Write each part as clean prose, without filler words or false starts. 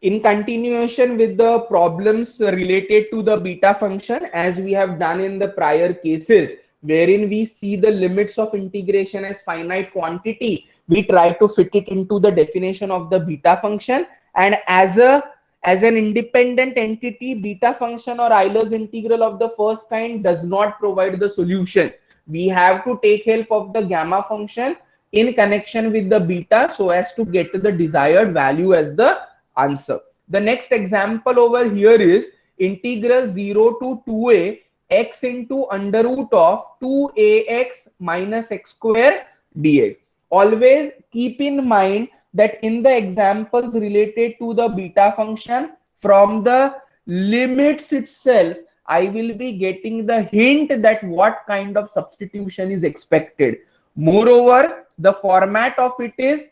In continuation with the problems related to the beta function, as we have done in the prior cases, wherein we see the limits of integration as finite quantity, we try to fit it into the definition of the beta function, and as an independent entity, beta function or Euler's integral of the first kind does not provide the solution. We have to take help of the gamma function in connection with the beta so as to get the desired value as the answer. The next example over here is integral 0 to 2a x into under root of 2ax minus x square dx. Always keep in mind that in the examples related to the beta function, from the limits itself, I will be getting the hint that what kind of substitution is expected. Moreover, the format of it is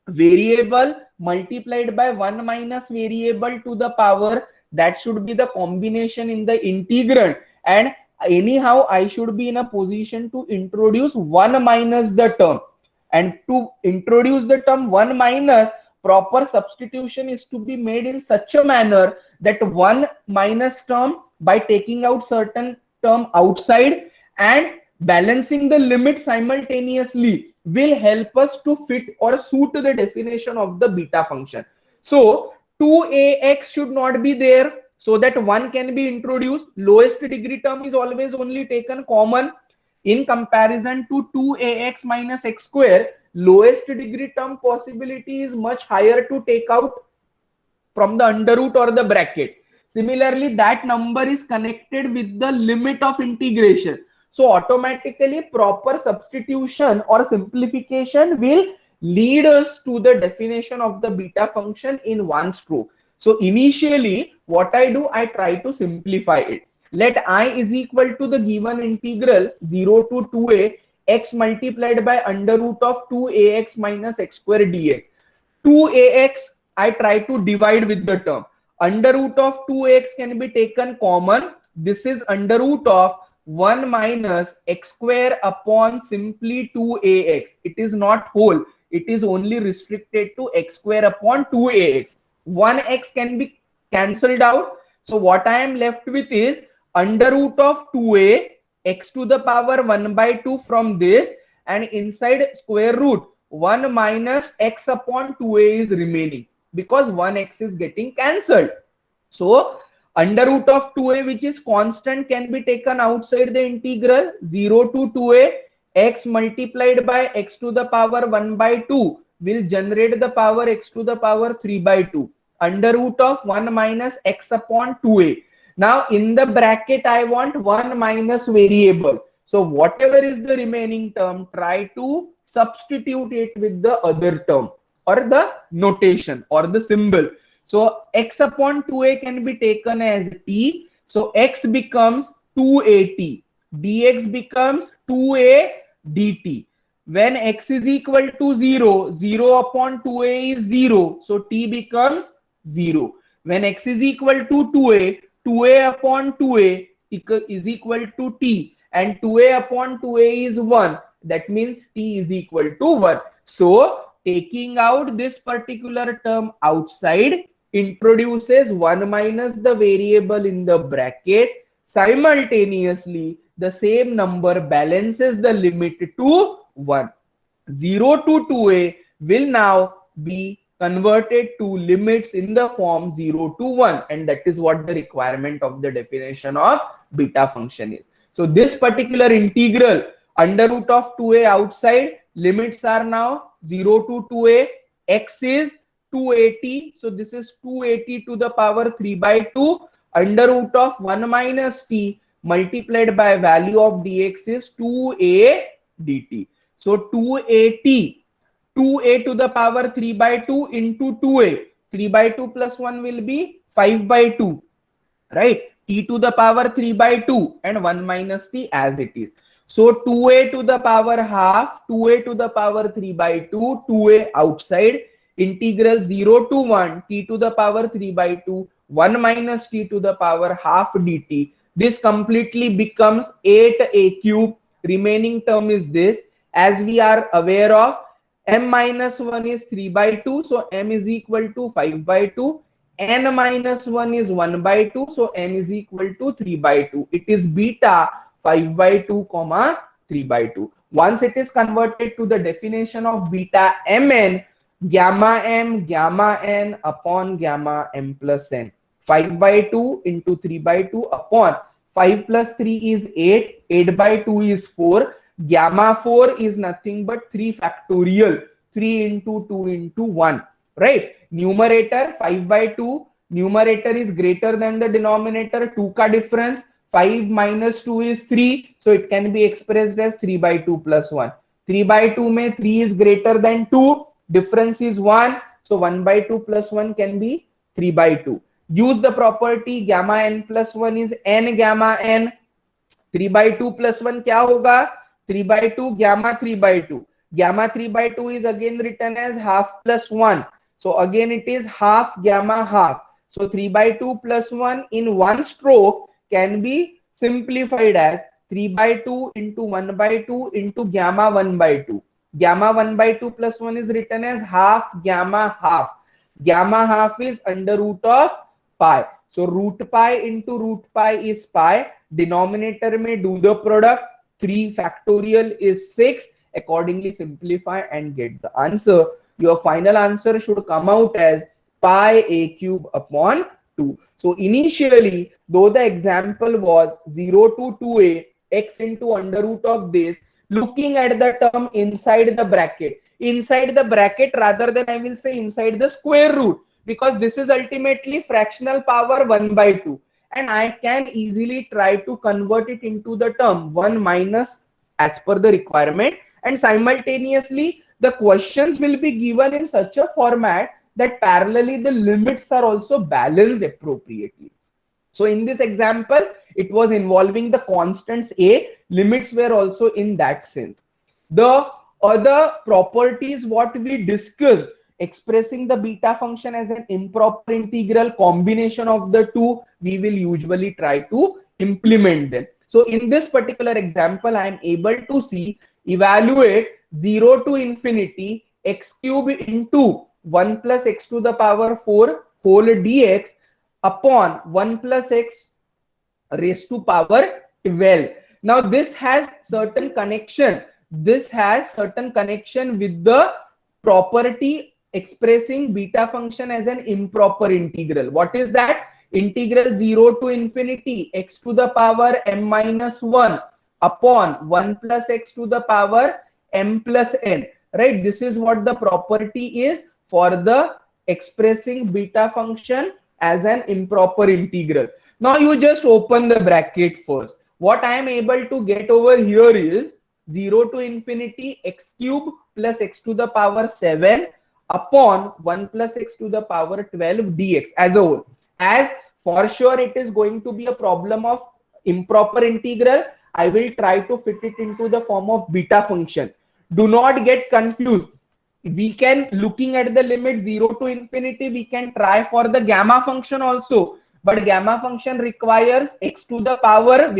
variable multiplied by 1 minus variable to the power. That should be the combination in the integrand, and anyhow I should be in a position to introduce 1 minus the term, and to introduce the term 1 minus, proper substitution is to be made in such a manner that 1 minus term, by taking out certain term outside and balancing the limit simultaneously, will help us to fit or suit the definition of the beta function. So 2ax should not be there, so that 1 can be introduced. Lowest degree term is always only taken common. In comparison to 2ax minus x square, lowest degree term possibility is much higher to take out from the under root or the bracket. Similarly, that number is connected with the limit of integration. So automatically proper substitution or simplification will lead us to the definition of the beta function in one stroke. So initially what I do, I try to simplify it. Let I is equal to the given integral 0 to 2a x multiplied by under root of 2ax minus x square dx. 2ax I try to divide with the term. Under root of 2x can be taken common. This is under root of 1 minus x square upon simply 2ax. It is not whole. It is only restricted to x square upon 2ax. 1x can be cancelled out. So what I am left with is under root of 2a x to the power 1 by 2 from this, and inside square root 1 minus x upon 2a is remaining, because 1x is getting cancelled. So under root of 2a, which is constant, can be taken outside the integral. 0 to 2a x multiplied by x to the power 1 by 2 will generate the power x to the power 3 by 2. Under root of 1 minus x upon 2a. Now in the bracket I want 1 minus variable. So whatever is the remaining term, try to substitute it with the other term or the notation or the symbol. So x upon 2a can be taken as t. So x becomes 2at. Dx becomes 2a dt. When x is equal to 0, 0 upon 2a is 0. So t becomes 0. When x is equal to 2a, 2a upon 2a is equal to t, and 2a upon 2a is 1. That means t is equal to 1. So taking out this particular term outside introduces 1 minus the variable in the bracket. Simultaneously, the same number balances the limit to 1. 0 to 2a will now be converted to limits in the form 0 to 1, and that is what the requirement of the definition of beta function is. So this particular integral under root of 2a outside, limits are now 0 to 2a, x is 280, so this is 280 to the power 3 by 2, under root of 1 minus t multiplied by value of dx is 2a dt. So 280, 2a to the power 3 by 2 into 2a. 3 by 2 plus 1 will be 5 by 2, right? T to the power 3 by 2 and 1 minus t as it is. So 2a to the power half, 2a to the power 3 by 2, 2a outside, integral 0 to 1, t to the power 3 by 2, 1 minus t to the power half dt. This completely becomes 8a cube. Remaining term is this. As we are aware of, m minus 1 is 3 by 2, so m is equal to 5 by 2. n minus 1 is 1 by 2, so n is equal to 3 by 2. It is beta 5 by 2 comma 3 by 2. Once it is converted to the definition of beta mn, gamma m gamma n upon gamma m plus n. 5 by 2 into 3 by 2 upon 5 plus 3 is 8, 8 by 2 is 4, gamma 4 is nothing but 3 factorial, 3 into 2 into 1, right? Numerator 5 by 2, numerator is greater than the denominator, 2 ka difference, 5 minus 2 is 3, so it can be expressed as 3 by 2 plus 1. 3 by 2 mein 3 is greater than 2, difference is 1, so 1 by 2 plus 1 can be 3 by 2. Use the property gamma n plus 1 is n gamma n. 3 by 2 plus 1 kya hoga? 3 by 2 gamma 3 by 2. Gamma 3 by 2 is again written as half plus 1. So again it is half gamma half. So 3 by 2 plus 1 in one stroke can be simplified as 3 by 2 into 1 by 2 into gamma 1 by 2. Gamma 1 by 2 plus 1 is written as half gamma half. Gamma half is under root of pi. So root pi into root pi is pi. Denominator may do the product. 3 factorial is 6. Accordingly simplify and get the answer. Your final answer should come out as pi a cube upon 2. So initially, though the example was 0 to 2a x into under root of this, looking at the term inside the bracket rather than I will say inside the square root, because this is ultimately fractional power 1 by 2, and I can easily try to convert it into the term 1 minus as per the requirement, and simultaneously the questions will be given in such a format that parallelly the limits are also balanced appropriately. So in this example, it was involving the constants a, limits were also in that sense. The other properties what we discussed, expressing the beta function as an improper integral, combination of the two, we will usually try to implement them. So in this particular example, I am able to see, evaluate 0 to infinity x cube into 1 plus x to the power 4 whole dx upon 1 plus x raised to power 12. Now this has certain connection. This has certain connection with the property expressing beta function as an improper integral. What is that? Integral 0 to infinity x to the power m minus 1 upon 1 plus x to the power m plus n. Right? This is what the property is for the expressing beta function as an improper integral. Now you just open the bracket first. What I am able to get over here is 0 to infinity x cube plus x to the power 7 upon 1 plus x to the power 12 dx as a whole. As for sure it is going to be a problem of improper integral, I will try to fit it into the form of beta function. Do not get confused. We can, looking at the limit 0 to infinity, we can try for the gamma function also, but gamma function requires x to the power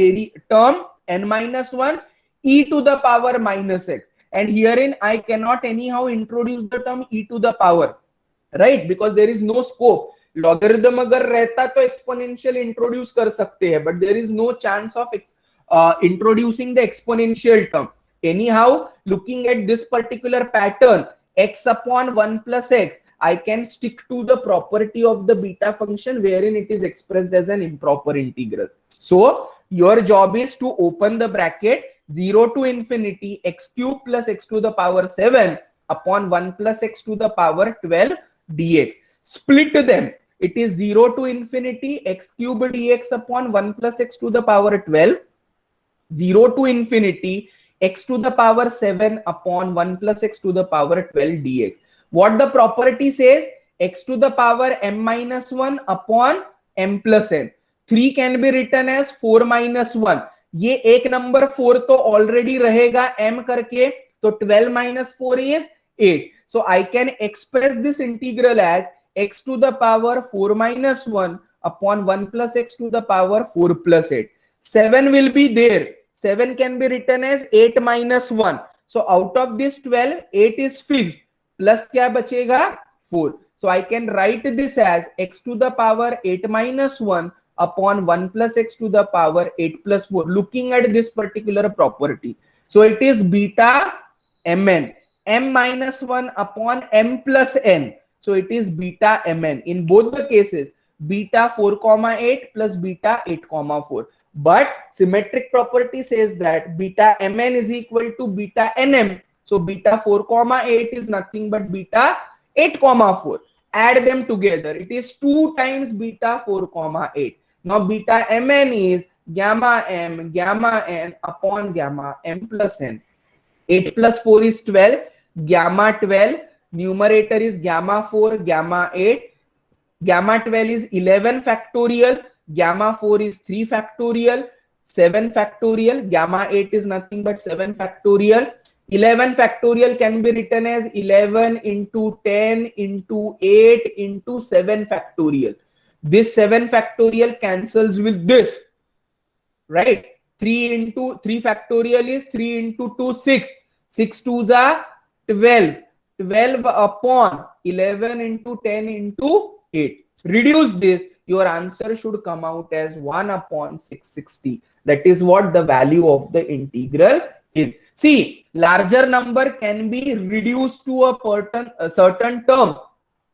term n minus 1 e to the power minus x, and herein I cannot anyhow introduce the term e to the power, right? Because there is no scope. Logarithm agar rehta to exponential introduce kar sakte hai, but there is no chance of introducing the exponential term. Anyhow, looking at this particular pattern, x upon 1 plus x, I can stick to the property of the beta function wherein it is expressed as an improper integral. So your job is to open the bracket 0 to infinity x cube plus x to the power 7 upon 1 plus x to the power 12 dx. Split them. It is 0 to infinity x cube dx upon 1 plus x to the power 12. 0 to infinity x to the power 7 upon 1 plus x to the power 12 dx. What the property says? X to the power m minus 1 upon m plus n. 3 can be written as 4 minus 1. ये एक number 4 तो already रहेगा m करके, तो 12 minus 4 is 8. So I can express this integral as x to the power 4 minus 1 upon 1 plus x to the power 4 plus 8. 7 will be there. 7 can be written as 8 minus 1. So out of this 12, 8 is fixed. Plus क्या बचेगा? 4. So I can write this as x to the power 8 minus 1 upon 1 plus x to the power 8 plus 4, looking at this particular property. So it is beta mn, m minus 1 upon m plus n. So it is beta mn. In both the cases, beta 4 comma 8 plus beta 8 comma 4. But symmetric property says that beta mn is equal to beta nm. So beta 4 comma 8 is nothing but beta 8 comma 4. Add them together. It is 2 times beta 4 comma 8. Now beta mn is gamma m gamma n upon gamma m plus n. 8 plus 4 is 12, gamma 12, numerator is gamma 4, gamma 8, gamma 12 is 11 factorial, gamma 4 is 3 factorial, 7 factorial, gamma 8 is nothing but 7 factorial. 11 factorial can be written as 11 into 10 into 8 into 7 factorial. This 7 factorial cancels with this, right? 3 into 3 factorial is 3 into 2, 6. 6 2s are 12. 12 upon 11 into 10 into 8. Reduce this, your answer should come out as 1 upon 660. That is what the value of the integral is. See, larger number can be reduced to a certain term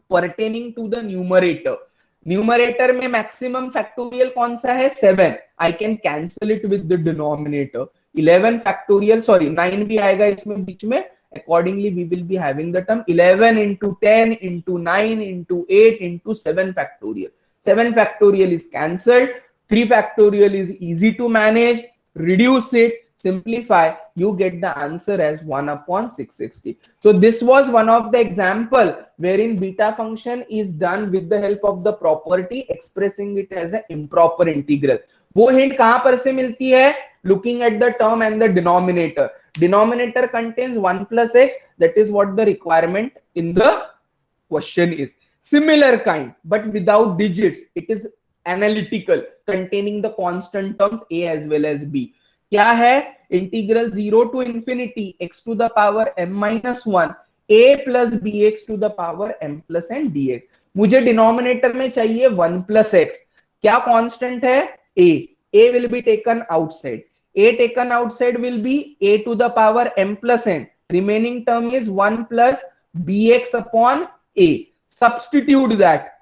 pertaining to the numerator. Numerator में maximum factorial कौन सा है 7. I can cancel it with the denominator. 11 factorial, sorry 9 भी आएगा इसमें बीच में. Accordingly, we will be having the term 11 into 10 into 9 into 8 into 7 factorial. 7 factorial is cancelled. 3 factorial is easy to manage. Reduce it, simplify, you get the answer as 1 upon 660. So this was one of the example wherein beta function is done with the help of the property expressing it as an improper integral. वो hint कहां पर से मिलती है? Looking at the term and the denominator. Denominator contains 1 plus x. That is what the requirement in the question is. Similar kind, but without digits. It is analytical, containing the constant terms a as well as b. क्या है? Integral 0 to infinity x to the power m minus 1 a plus bx to the power m plus n dx. मुझे denominator में चाहिए 1 plus x. क्या constant है? a. a will be taken outside. a taken outside will be a to the power m plus n. Remaining term is 1 plus bx upon a. Substitute that,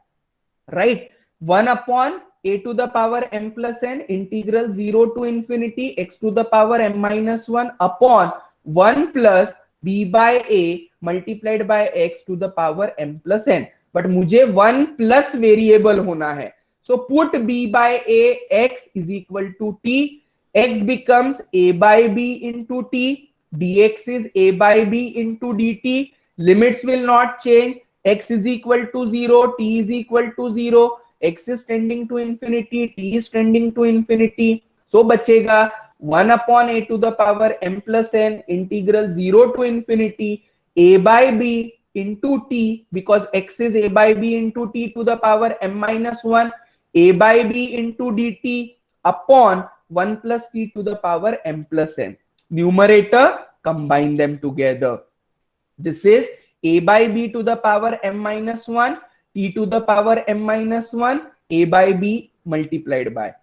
right? 1 upon a to the power m plus n integral 0 to infinity x to the power m minus 1 upon 1 plus b by a multiplied by x to the power m plus n. But मुझे 1 plus variable होना है. So put b by a x is equal to t. X becomes a by b into t. Dx is a by b into dt. Limits will not change. X is equal to 0. T is equal to 0. X is tending to infinity, t is tending to infinity. So बचेगा 1 upon a to the power m plus n integral 0 to infinity a by b into t, because x is a by b into t to the power m minus 1, a by b into dt upon 1 plus t to the power m plus n. Numerator, combine them together. This is a by b to the power m minus 1, t to the power m minus 1, a by b multiplied by,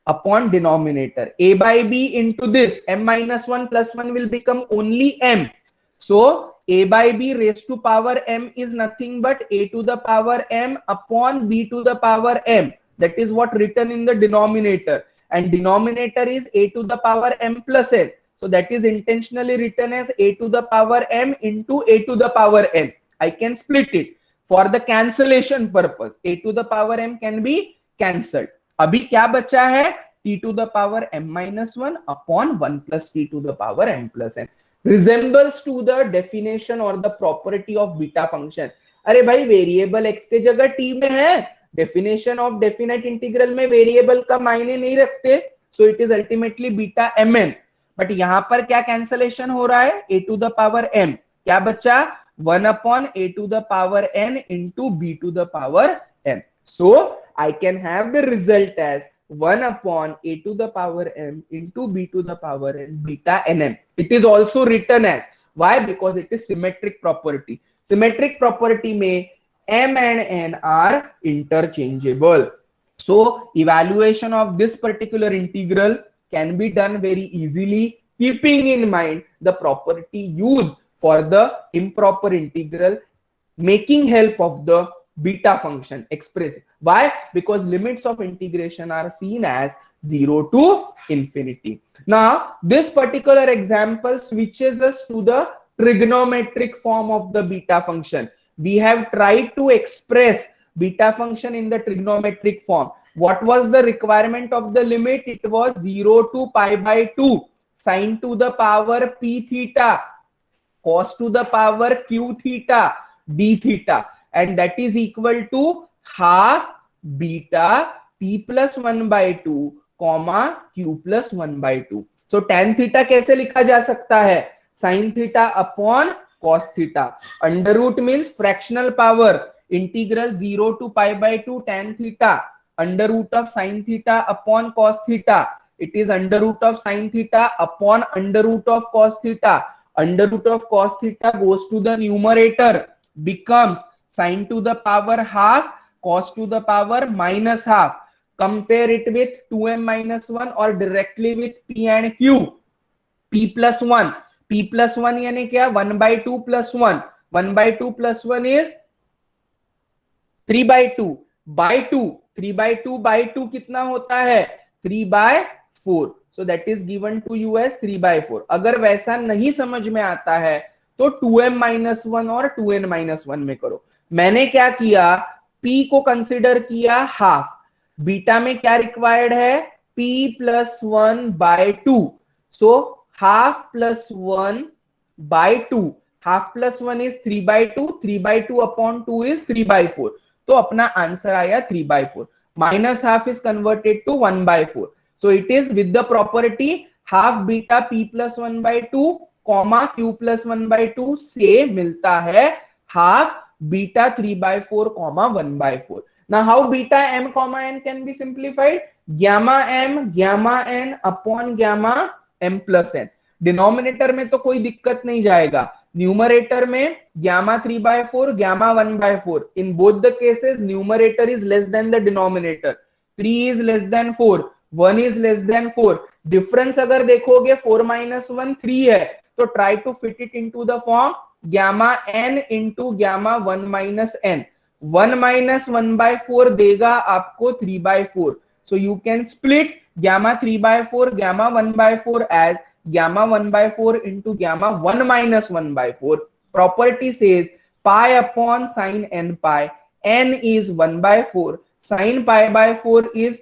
upon denominator a by b into this m minus 1 plus 1 will become only m. So a by b raised to power m is nothing but a to the power m upon b to the power m. That is what written in the denominator, and denominator is a to the power m plus n. So that is intentionally written as a to the power m into a to the power n. I can split it for the cancellation purpose. A to the power m can be cancelled. अभी क्या बचा है? t to the power m minus 1 upon 1 plus t to the power m plus n. Resembles to the definition or the property of beta function. अरे भाई variable x के जगह t में है. Definition of definite integral में variable का मायने नहीं रखते. So it is ultimately beta mn. But यहाँ पर क्या cancellation हो रहा है? a to the power m. क्या बचा? 1 upon a to the power n into b to the power n. So I can have the result as 1 upon a to the power m into b to the power n beta nm. It is also written as, why? Because it is symmetric property. Symmetric property में m and n are interchangeable. So evaluation of this particular integral can be done very easily, keeping in mind the property used for the improper integral, making help of the beta function express. Why? Because limits of integration are seen as 0 to infinity. Now, this particular example switches us to the trigonometric form of the beta function. We have tried to express beta function in the trigonometric form. What was the requirement of the limit? It was 0 to pi by 2 sine to the power p theta cos to the power q theta d theta, and that is equal to half beta p plus 1 by 2 comma q plus 1 by 2. So tan theta कैसे लिखा जा सकता है? sin theta upon cos theta. Under root means fractional power. Integral 0 to pi by 2 tan theta. Under root of sin theta upon cos theta. It is under root of sin theta upon under root of cos theta. Under root of cos theta goes to the numerator, becomes sin to the power half cos to the power minus half. Compare it with 2m minus 1 or directly with p and q. p plus 1. p plus 1 यानी क्या? 1 by 2 plus 1. 1 by 2 plus 1 is 3 by 2. By 2. 3 by 2 by 2 कितना होता है? 3 by 4. So that is given to you as 3 by 4. अगर वैसा नहीं समझ में आता है तो 2m minus 1 और 2n minus 1 में करो. मैंने क्या किया? p को कंसिडर किया हाफ. बीटा में क्या रिक्वायर्ड है? p plus 1 by 2. So half plus 1 by 2. Half plus 1 is 3 by 2. 3 by 2 upon 2 is 3 by 4. तो अपना आंसर आया 3 by 4. Minus half is converted to 1 by 4. So it is with the property half beta p plus 1 by 2 comma q plus 1 by 2 से मिलता है half beta 3 by 4 comma 1 by 4. Now how beta m comma n can be simplified? Gamma n upon gamma m plus n. Denominator में तो कोई दिक्कत नहीं जाएगा. Numerator में gamma 3 by 4 gamma 1 by 4. In both the cases numerator is less than the denominator. 3 is less than 4. 1 is less than 4. Difference अगर देखोगे 4 minus 1 3 है, तो try to fit it into the form gamma n into gamma 1 minus n. 1 minus 1 by 4 देगा आपको 3 by 4. So you can split gamma 3 by 4 gamma 1 by 4 as gamma 1 by 4 into gamma 1 minus 1 by 4. Property says pi upon sin n pi. N is 1 by 4. Sin pi by 4 is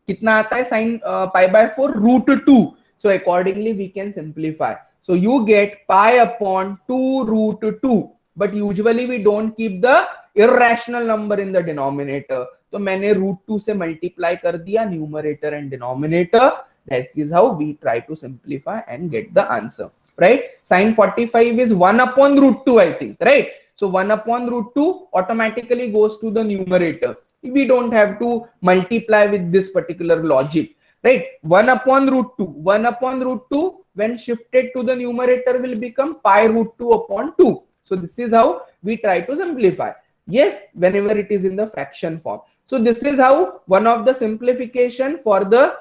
कितना आता है? sin pi by 4 root 2. So accordingly we can simplify. So you get pi upon 2 root 2. But usually we don't keep the irrational number in the denominator. तो मैंने √2 से multiply कर दिया numerator and denominator. That is how we try to simplify and get the answer, right? Sin 45 is 1 upon √2, I think, right? So 1 upon √2 automatically goes to the numerator. We don't have to multiply with this particular logic, right? 1 upon √2. 1 upon √2 when shifted to the numerator will become pi √2 upon 2. So this is how we try to simplify. Yes, whenever it is in the fraction form. So this is how one of the simplification for the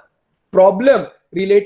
problem related